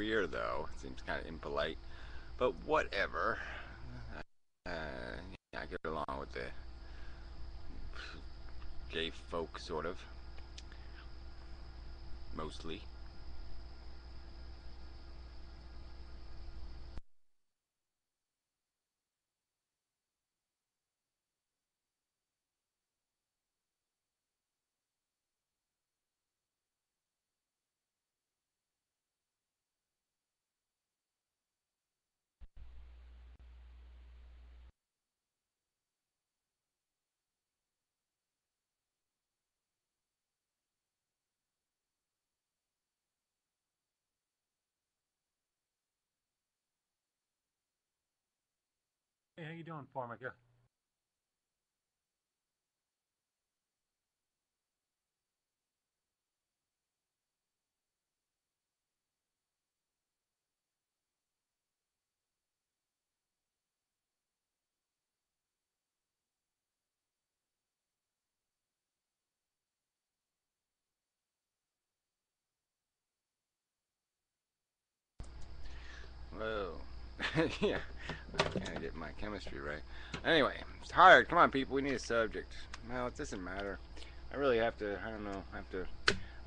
weird though. It seems kind of impolite, but whatever. Yeah, I get along with the gay folk, sort of, mostly. Hey, how you doing, Formica? Whoa. Yeah, I can't get my chemistry right. Anyway, it's hard. Come on, people. We need a subject. Well, it doesn't matter. I really have to. I don't know.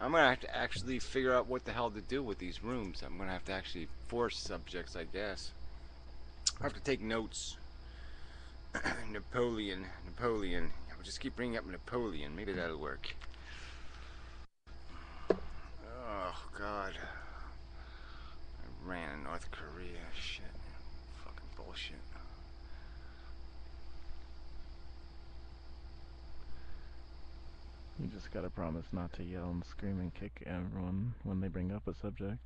I'm gonna have to actually figure out what the hell to do with these rooms. I'm gonna have to actually force subjects, I guess. I have to take notes. Napoleon. I'll just keep bringing up Napoleon. Maybe that'll work. Oh God. I ran in North Korea. Shit. Fucking bullshit. You just gotta promise not to yell and scream and kick everyone when they bring up a subject.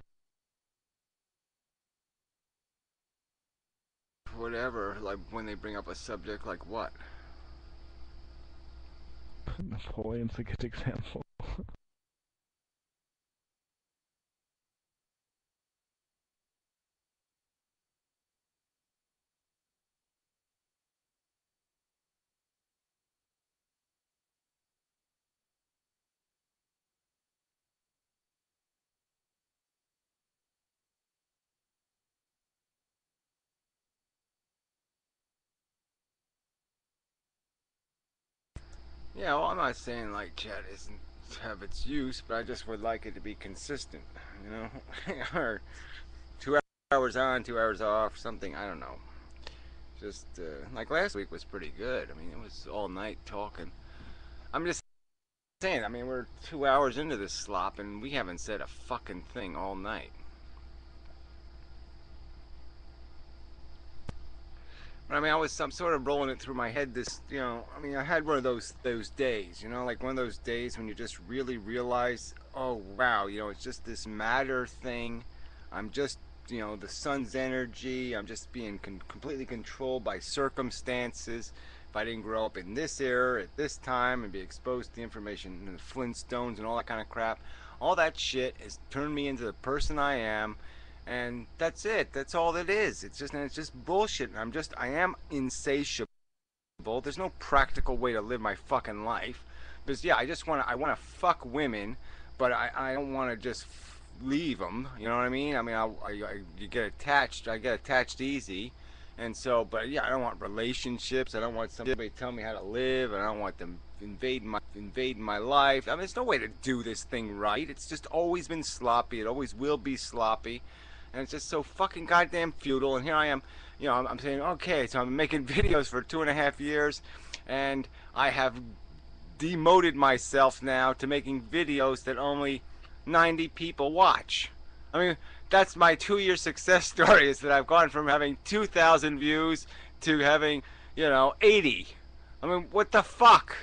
Whatever. Like when they bring up a subject, like what? Napoleon's a good example. Yeah, well, I'm not saying like chat isn't have its use, but I just would like it to be consistent, you know, or 2 hours on, 2 hours off, something. I don't know. Just like last week was pretty good. I mean, it was all night talking. I'm just saying. I mean, we're 2 hours into this slop, and we haven't said a fucking thing all night. But I mean, I'm sort of rolling it through my head. I mean, I had one of those days, like one of those days when you just really realize, oh wow, it's just this matter thing. I'm just, the sun's energy. I'm just being completely controlled by circumstances. If I didn't grow up in this era at this time and be exposed to the information and the Flintstones and all that kind of crap, all that shit has turned me into the person I am, and that's it. That's all it is. It's just bullshit. I am insatiable. There's no practical way to live my fucking life. Because yeah, I want to fuck women, but I don't want to just leave them. You know what I mean? I mean, you get attached. I get attached easy, and so, but yeah, I don't want relationships. I don't want somebody to tell me how to live. And I don't want them invading my life. I mean, there's no way to do this thing right. It's just always been sloppy. It always will be sloppy, and it's just so fucking goddamn futile. And here I am, I'm saying, okay, so I'm making videos for 2.5 years, and I have demoted myself now to making videos that only 90 people watch. I mean, that's my 2 year success story, is that I've gone from having 2,000 views to having, 80. I mean, what the fuck?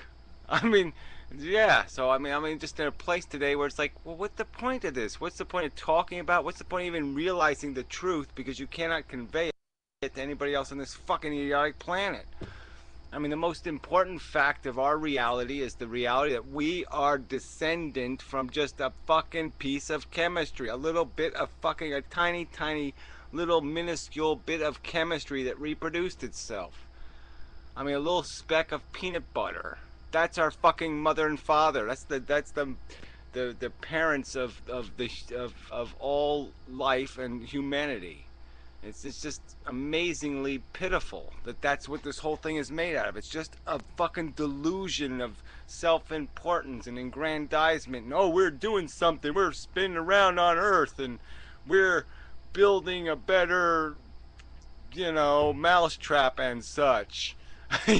I mean, yeah, so I mean, just in a place today where it's like, well, what's the point of this? What's the point of talking about? What's the point of even realizing the truth, because you cannot convey it to anybody else on this fucking idiotic planet? I mean, the most important fact of our reality is the reality that we are descendant from just a fucking piece of chemistry. A little bit of fucking, a tiny, tiny, little minuscule bit of chemistry that reproduced itself. I mean, a little speck of peanut butter. That's our fucking mother and father. the parents of all life and humanity. It's just amazingly pitiful that that's what this whole thing is made out of. It's just a fucking delusion of self-importance and aggrandizement. And, oh, we're doing something. We're spinning around on Earth, and we're building a better, mousetrap and such.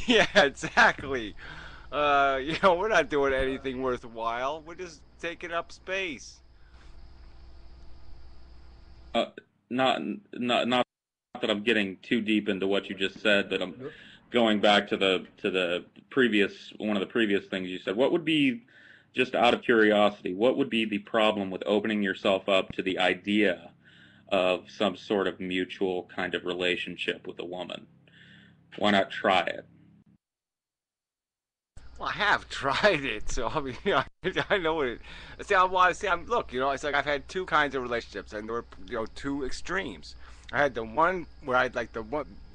Yeah, exactly. We're not doing anything worthwhile. We're just taking up space. Uh, not not that I'm getting too deep into what you just said, but I'm going back to the previous one of the previous things you said. What would be, just out of curiosity, what would be the problem with opening yourself up to the idea of some sort of mutual kind of relationship with a woman? Why not try it? Well, I have tried it, so I mean, I know what it. Look, it's like I've had two kinds of relationships, and there were, two extremes. I had the one where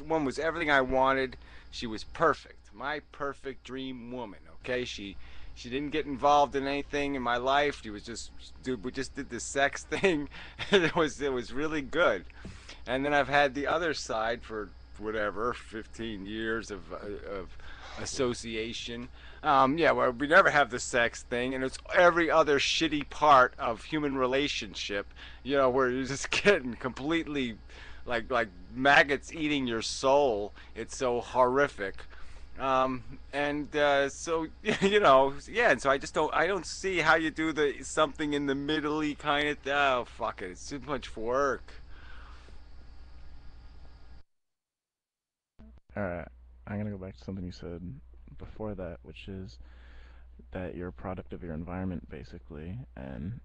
one was everything I wanted. She was perfect, my perfect dream woman. Okay, she didn't get involved in anything in my life. She was just, dude, we just did the sex thing, and it was really good. And then I've had the other side for whatever 15 years of association. Yeah, where we never have the sex thing, and it's every other shitty part of human relationship. Where you're just getting completely like maggots eating your soul. It's so horrific. So yeah, and so I don't see how you do the something in the middle-y kind of. Oh, fuck it, it's too much work. Alright, I'm gonna go back to something you said before that, which is that you're a product of your environment, basically, and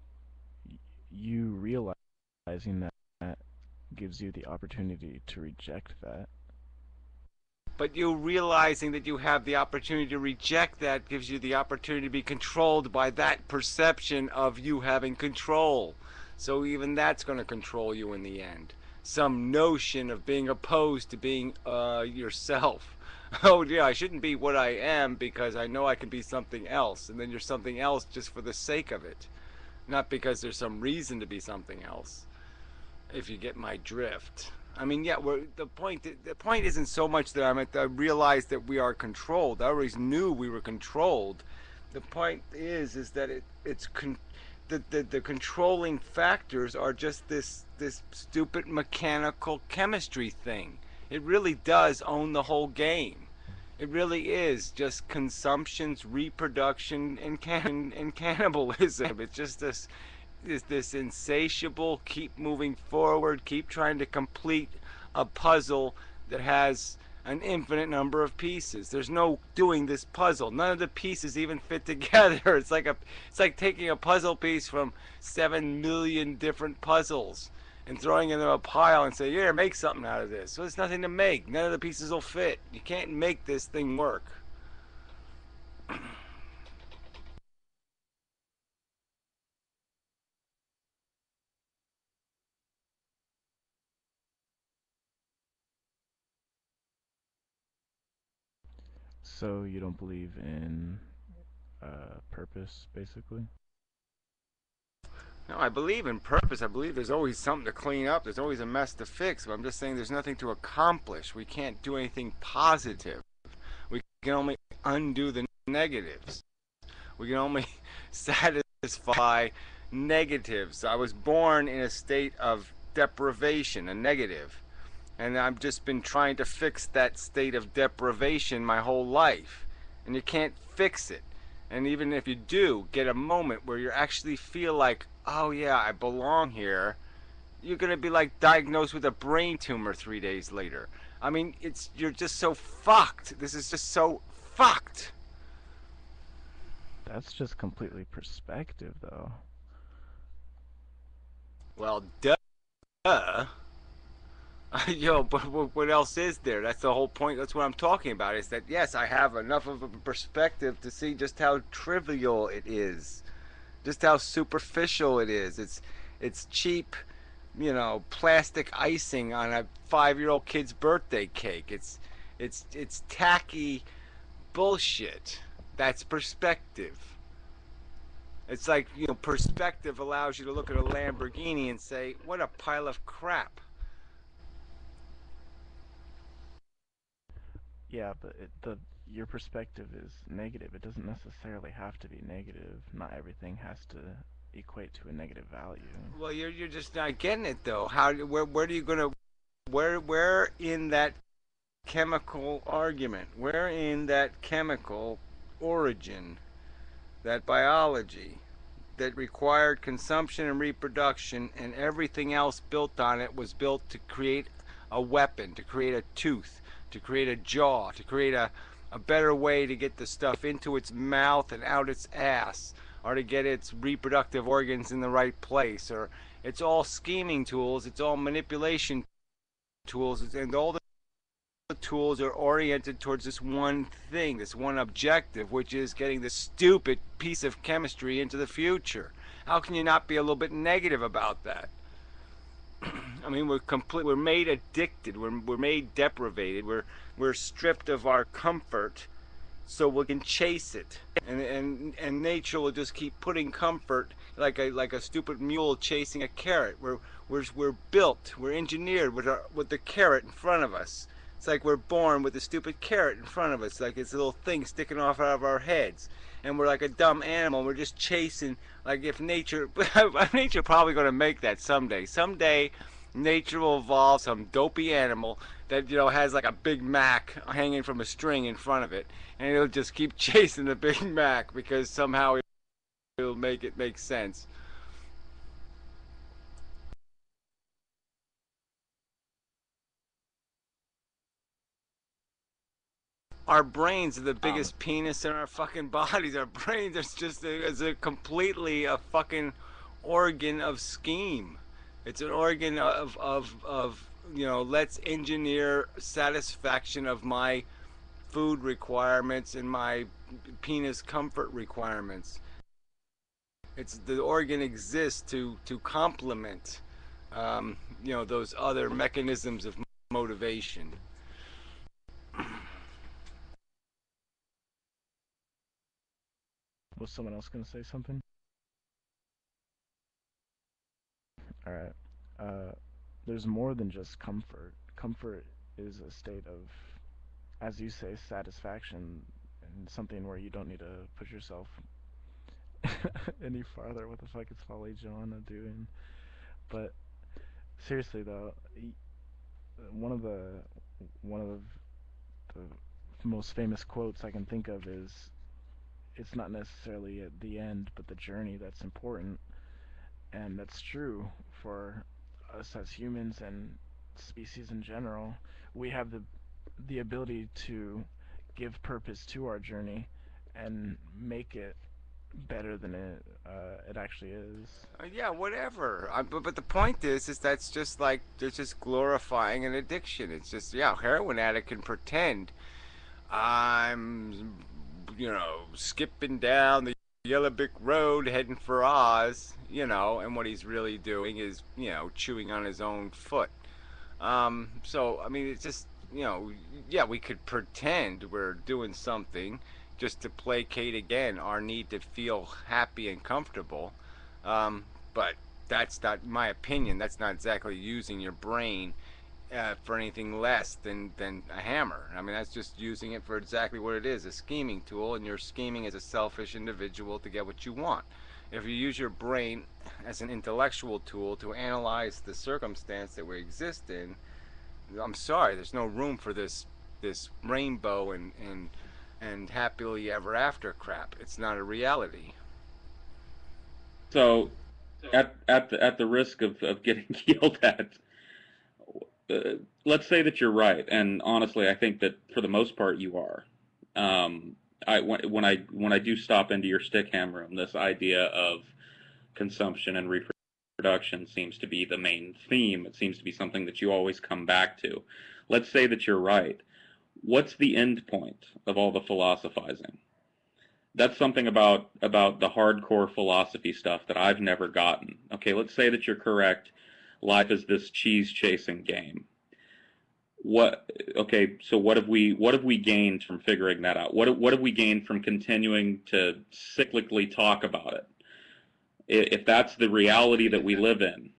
you realizing that gives you the opportunity to reject that. But you realizing that you have the opportunity to reject that gives you the opportunity to be controlled by that perception of you having control. So even that's going to control you in the end. Some notion of being opposed to being yourself. Oh yeah, I shouldn't be what I am because I know I can be something else. And then you're something else just for the sake of it. Not because there's some reason to be something else. If you get my drift. I mean, yeah, the point isn't so much that I realized that we are controlled. I always knew we were controlled. The point is that the controlling factors are just this stupid mechanical chemistry thing. It really does own the whole game. It really is just consumption's reproduction and cannibalism. It's just this insatiable keep moving forward, keep trying to complete a puzzle that has an infinite number of pieces. There's no doing this puzzle. None of the pieces even fit together. It's like taking a puzzle piece from 7 million different puzzles and throwing it in a pile and say, "Yeah, make something out of this." So there's nothing to make. None of the pieces will fit. You can't make this thing work. So you don't believe in purpose, basically? No, I believe in purpose. I believe there's always something to clean up. There's always a mess to fix. But I'm just saying there's nothing to accomplish. We can't do anything positive. We can only undo the negatives. We can only satisfy negatives. I was born in a state of deprivation, a negative. And I've just been trying to fix that state of deprivation my whole life. And you can't fix it. And even if you do get a moment where you actually feel like, oh yeah, I belong here, you're going to be like diagnosed with a brain tumor 3 days later. I mean, you're just so fucked. This is just so fucked. That's just completely perspective, though. Well, duh. But what else is there? That's the whole point. That's what I'm talking about. Is that yes, I have enough of a perspective to see just how trivial it is, just how superficial it is. It's cheap, plastic icing on a 5-year-old kid's birthday cake. It's tacky bullshit. That's perspective. It's like, you know, perspective allows you to look at a Lamborghini and say, what a pile of crap. Yeah, but your perspective is negative. It doesn't necessarily have to be negative. Not everything has to equate to a negative value. Well, you're just not getting it though. Where are you gonna where in that chemical argument? Where in that chemical origin, that biology that required consumption and reproduction, and everything else built on it was built to create a weapon, to create a tooth, to create a jaw, to create a better way to get the stuff into its mouth and out its ass, or to get its reproductive organs in the right place, or it's all scheming tools, it's all manipulation tools, and all the tools are oriented towards this one thing, this one objective, which is getting this stupid piece of chemistry into the future. How can you not be a little bit negative about that? I mean, we're made addicted, we're made deprivated, we're stripped of our comfort so we can chase it, and nature will just keep putting comfort like a stupid mule chasing a carrot. We're built, we're engineered with the carrot in front of us. It's like we're born with a stupid carrot in front of us, like it's a little thing sticking off out of our heads, and we're like a dumb animal. We're just chasing, like if nature, nature probably going to make that someday. Someday, nature will evolve some dopey animal that, you know, has like a Big Mac hanging from a string in front of it, and it'll just keep chasing the Big Mac because somehow it'll make it make sense. Our brains are the biggest penis in our fucking bodies. Our brains are just is a completely a fucking organ of scheme. It's an organ of you know, let's engineer satisfaction of my food requirements and my penis comfort requirements. It's the organ exists to complement you know, those other mechanisms of motivation. Was someone else going to say something? Alright. There's more than just comfort. Comfort is a state of, as you say, satisfaction, and something where you don't need to push yourself any farther. What the fuck is Folly Joanna doing? But seriously though, one of the most famous quotes I can think of is, it's not necessarily at the end, but the journey that's important. And that's true for us as humans and species in general. We have the ability to give purpose to our journey and make it better than it actually is. Yeah, whatever. But the point is that's just like they're just glorifying an addiction. It's just, yeah, heroin addict can pretend I'm, you know, skipping down the Yellow Brick Road heading for Oz, you know, and what he's really doing is, you know, chewing on his own foot. So I mean, it's just, you know, yeah, we could pretend we're doing something just to placate again our need to feel happy and comfortable. But that's not, in my opinion, that's not exactly using your brain for anything less than a hammer. I mean, that's just using it for exactly what it is, a scheming tool, and you're scheming as a selfish individual to get what you want. If you use your brain as an intellectual tool to analyze the circumstance that we exist in, I'm sorry, there's no room for this rainbow and happily ever after crap. It's not a reality. So, at the risk of getting yelled at, let's say that you're right, and honestly, I think that for the most part you are. When I do stop into your Stickam room, this idea of consumption and reproduction seems to be the main theme. It seems to be something that you always come back to. Let's say that you're right. What's the end point of all the philosophizing? That's something about the hardcore philosophy stuff that I've never gotten. Okay, let's say that you're correct. Life is this cheese chasing game. Okay, so what have we gained from figuring that out? What have we gained from continuing to cyclically talk about it? if that's the reality that we live in,